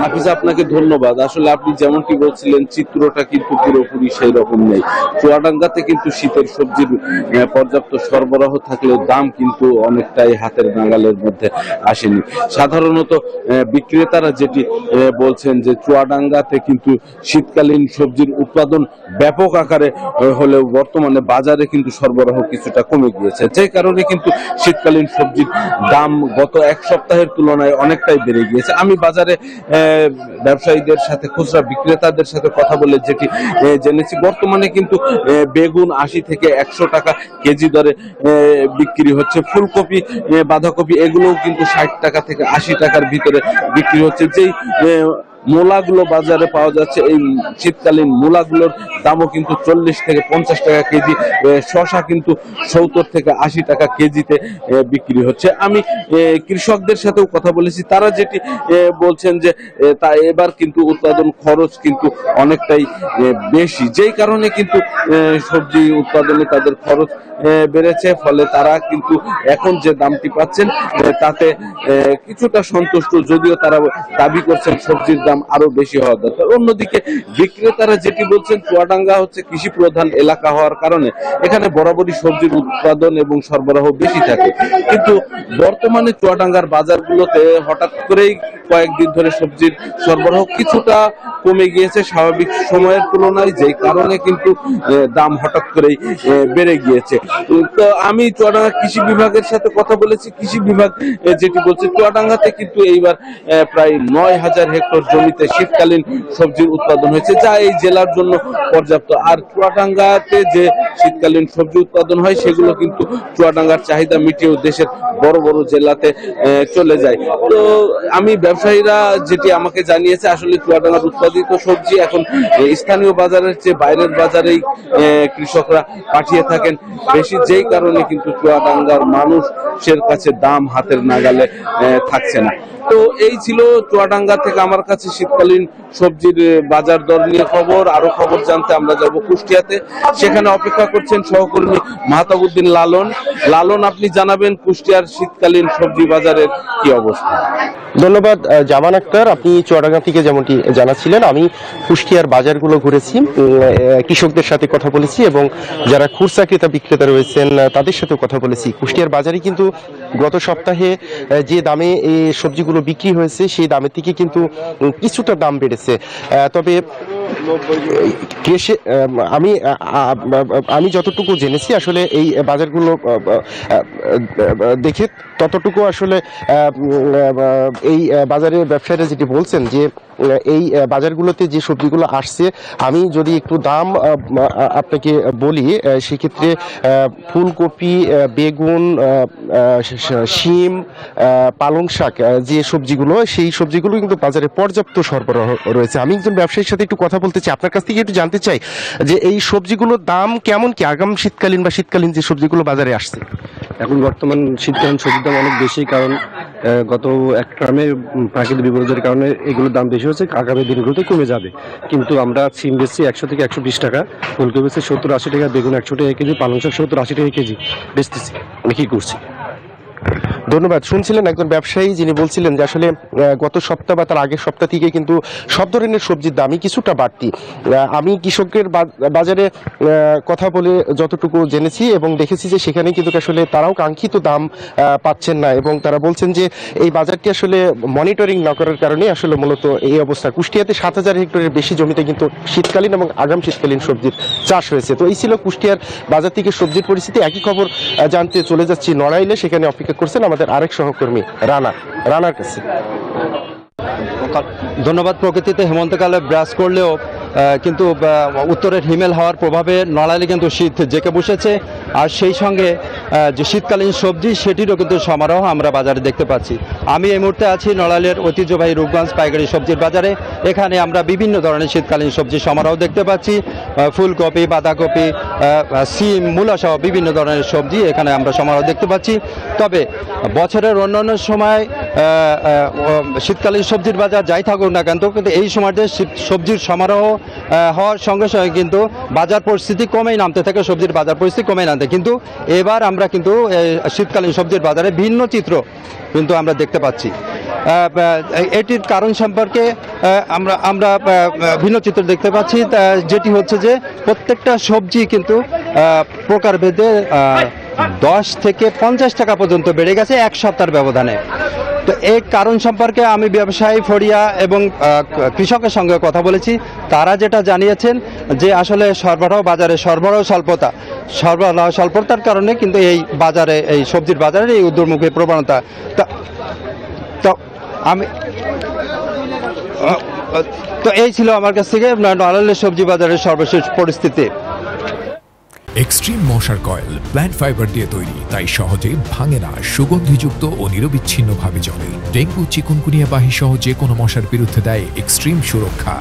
হাফিজ, আপনাকে ধন্যবাদ। আসলে আপনি যেমনটি বলছিলেন চিত্রটা কিন্তু পুরোপুরি সেই রকম নেই। চুয়াডাঙ্গাতে কিন্তু শীতের সবজির পর্যাপ্ত সরবরাহ থাকলেও দাম কিন্তু অনেকটাই হাতের নাগালের মধ্যে আসেনি। সাধারণত বিক্রেতারা যেটি বলছেন যে চুয়াডাঙ্গাতে কিন্তু শীতকালীন সবজির উৎপাদন ব্যাপক আকারে হলেও বর্তমানে বাজারে কিন্তু সরবরাহ কিছুটা কমে গিয়েছে, যে কারণে কিন্তু শীতকালীন সবজির দাম গত এক সপ্তাহের তুলনায় অনেকটাই বেড়ে গিয়েছে। আমি বাজারে ব্যবসায়ীদের সাথে, খুচরা বিক্রেতাদের সাথে কথা বলে যেটি জেনেছি, বর্তমানে কিন্তু বেগুন 80 থেকে 100 টাকা কেজি দরে বিক্রি হচ্ছে। ফুলকপি, বাঁধাকপি এগুলোও কিন্তু 60 টাকা থেকে 80 টাকার ভিতরে বিক্রি হচ্ছে। যেই মূলাগুলো বাজারে পাওয়া যাচ্ছে, এই শীতকালীন মূলাগুলোর দামও কিন্তু 40 থেকে 50 টাকা কেজি। শসা কিন্তু 70 থেকে 80 টাকা কেজিতে বিক্রি হচ্ছে। আমি কৃষকদের সাথেও কথা বলেছি, তারা যেটি বলছেন যে তা এবার কিন্তু উৎপাদন খরচ কিন্তু অনেকটাই বেশি, যেই কারণে কিন্তু সবজি উৎপাদনে তাদের খরচ বেড়েছে। ফলে তারা কিন্তু এখন যে দামটি পাচ্ছেন তাতে কিছুটা সন্তুষ্ট, যদিও তারা দাবি করছেন সবজির দাম আরো বেশি হওয়া দরকার। অন্যদিকে বিক্রেতারা যেটি বলছেন, চুয়াডাঙ্গা হচ্ছে কৃষি প্রধান এলাকা হওয়ার কারণে এখানে বরাবরই সবজির উৎপাদন এবং সরবরাহ বেশি থাকে, কিন্তু বর্তমানে চুয়াডাঙ্গার বাজারগুলোতে হঠাৎ করেই কয়েকদিন ধরে সবজির সরবরাহ কিছুটা কমে গিয়েছে স্বাভাবিক সময়ের তুলনায়, যেই কারণে কিন্তু দাম হঠাৎ করেই বেড়ে গিয়েছে। তো আমি চুয়াডাঙ্গা কৃষি বিভাগের সাথে কথা বলেছি। কৃষি বিভাগ যেটি বলছে, চুয়াডাঙ্গাতে কিন্তু এইবার প্রায় 9000 হেক্টর জমিতে শীতকালীন সবজির উৎপাদন হয়েছে, যা এই জেলার জন্য পর্যাপ্ত। আর চুয়াডাঙ্গাতে যে শীতকালীন সবজি উৎপাদন হয় সেগুলো কিন্তু চুয়াডাঙ্গার চাহিদা মিটিয়েও দেশের বড় বড় জেলাতে চলে যায়। তো আমি ব্যবসায়ীরা যেটি আমাকে জানিয়েছে, আসলে চুয়াডাঙ্গার উৎপাদিত সবজি এখন স্থানীয় বাজারের চেয়ে বাইরের বাজারেই কৃষকরা পাঠিয়ে থাকেন বেশি, যেই কারণে কিন্তু চুয়াডাঙ্গার মানুষের কাছে দাম হাতের নাগালে থাকছে না। তো এই ছিল চুয়াডাঙ্গা থেকে আমার কাছে শীতকালীন সবজির বাজার দর নিয়ে খবর। আরো খবর জানতে আমরা যাব কুষ্টিয়াতে, সেখানে অপেক্ষা করছেন সহকর্মী মাহতাবউদ্দিন লালন। লালন, আপনি জানাবেন কুষ্টিয়ার শীতকালীন সবজি বাজারের কি অবস্থা? ধন্যবাদ জামান আক্তার। আপনি চুয়াডাঙ্গা থেকে যেমনটি জানাচ্ছিলেন, আমি কুষ্টিয়ার বাজারগুলো ঘুরেছি, কৃষকদের সাথে কথা বলেছি এবং যারা খুচরা ক্রেতা বিক্রেতা রয়েছেন তাদের সাথেও কথা বলেছি। কুষ্টিয়ার বাজারে কিন্তু গত সপ্তাহে যে দামে এই সবজিগুলো বিক্রি হয়েছে সেই দামের থেকে কিন্তু কিছুটা দাম বেড়েছে। তবে আমি যতটুকু জেনেছি, আসলে এই বাজারগুলো দেখে ততটুকু আসলে এই বাজারের ব্যবসায়ীরা যেটি বলছেন যে এই বাজারগুলোতে যে সবজিগুলো আসছে, আমি যদি একটু দাম আপনাকে বলি, সেক্ষেত্রে ফুলকপি, বেগুন, শিম, পালং শাক যে সবজিগুলো, সেই সবজিগুলো কিন্তু বাজারে পর্যাপ্ত সরবরাহ রয়েছে। আমি একজন ব্যবসায়ীর সাথে একটু কথা বলতে চাই, আপনার কাছ থেকে একটু জানতে চাই যে এই সবজিগুলোর দাম কেমন কি আগাম শীতকালীন যে সবজিগুলো বাজারে আসছে? এখন বর্তমান শীতকালীন সবজির দাম অনেক বেশি, কারণ গত এক টার্মে প্রাকৃতিক বিপর্যয়ের কারণে এগুলোর দাম বেশি হচ্ছে। আগামী দিনগুলোতে কমে যাবে। কিন্তু আমরা সিম বেচছি 100 থেকে 120 টাকা, ফুলকপি বেচছি 70-80 টাকা, বেগুন 100 টাকা কেজি, পালং শাক 70-80 টাকা কেজি বেচতেছি। আমি কি করছি? ধন্যবাদ। শুনছিলেন একজন ব্যবসায়ী যিনি বলছিলেন যে আসলে গত সপ্তাহ বা তার আগের সপ্তাহ থেকে কিন্তু সব ধরনের সবজির দামই কিছুটা বাড়তি। আমি কৃষকের বাজারে কথা বলে যতটুকু জেনেছি এবং দেখেছি যে সেখানে কিন্তু আসলে তারাও কাঙ্ক্ষিত দাম পাচ্ছেন না এবং তারা বলছেন যে এই বাজারটি আসলে মনিটরিং না করার কারণে আসলে মূলত এই অবস্থা। কুষ্টিয়াতে 7000 হেক্টরের বেশি জমিতে কিন্তু শীতকালীন এবং আগাম শীতকালীন সবজির চাষ হয়েছে। তো এই ছিল কুষ্টিয়ার বাজার থেকে সবজির পরিস্থিতি। একই খবর জানতে চলে যাচ্ছি নড়াইলে, সেখানে অপেক্ষা করছেন আমাদের আরেক সহকর্মী রানার কাছে। ধন্যবাদ। প্রকৃতিতে হেমন্তকালে ব্রাশ করলেও কিন্তু উত্তরের হিমেল হাওয়ার প্রভাবে নড়াইলে কিন্তু শীত জেঁকে বসেছে, আর সেই সঙ্গে যে শীতকালীন সবজি সেটিরও কিন্তু সমারোহ আমরা বাজারে দেখতে পাচ্ছি। আমি এই মুহূর্তে আছি নড়াইলের ঐতিহ্যবাহী রূপগঞ্জ পাইকারি সবজির বাজারে। এখানে আমরা বিভিন্ন ধরনের শীতকালীন সবজির সমারোহ দেখতে পাচ্ছি। ফুলকপি, বাঁধাকপি, সিম, মূলা সহ বিভিন্ন ধরনের সবজি এখানে আমরা সমারোহ দেখতে পাচ্ছি। তবে বছরের অন্যান্য সময় শীতকালীন সবজির বাজার যাই থাকুক না কেন, কিন্তু এই সময়তে সবজির সমারোহ হওয়ার সঙ্গে সঙ্গে কিন্তু বাজার পরিস্থিতি কমেই নামতে থাকে, সবজির বাজার পরিস্থিতি কমেই নামতে, কিন্তু এবার আমরা কিন্তু শীতকালীন সবজির বাজারে ভিন্ন চিত্র কিন্তু আমরা দেখতে পাচ্ছি। এটির কারণ সম্পর্কে আমরা ভিন্ন চিত্র দেখতে পাচ্ছি, যেটি হচ্ছে যে প্রত্যেকটা সবজি কিন্তু প্রকারভেদে 10 থেকে 50 টাকা পর্যন্ত বেড়ে গেছে এক সপ্তাহের ব্যবধানে। তো এই কারণ সম্পর্কে আমি ব্যবসায়ী, ফড়িয়া এবং কৃষকের সঙ্গে কথা বলেছি। তারা যেটা জানিয়েছেন যে আসলে বাজারে সরবরাহ স্বল্পতার কারণে কিন্তু এই বাজারে, এই সবজির বাজারে এই ঊর্ধ্বমুখী প্রবণতা। তো এই ছিল আমার কাছ থেকে নড়াইলের সবজি বাজারের সর্বশেষ পরিস্থিতি। এক্সট্রিম মশার কয়েল প্ল্যান্ট ফাইবার দিয়ে তৈরি, তাই সহজে ভাঙে না, সুগন্ধিযুক্ত ও নিরবিচ্ছিন্নভাবে জ্বলে। ডেঙ্গু, চিকুনগুনিয়া বাহি সহ যে কোনো মশার বিরুদ্ধে দেয় এক্সট্রিম সুরক্ষা।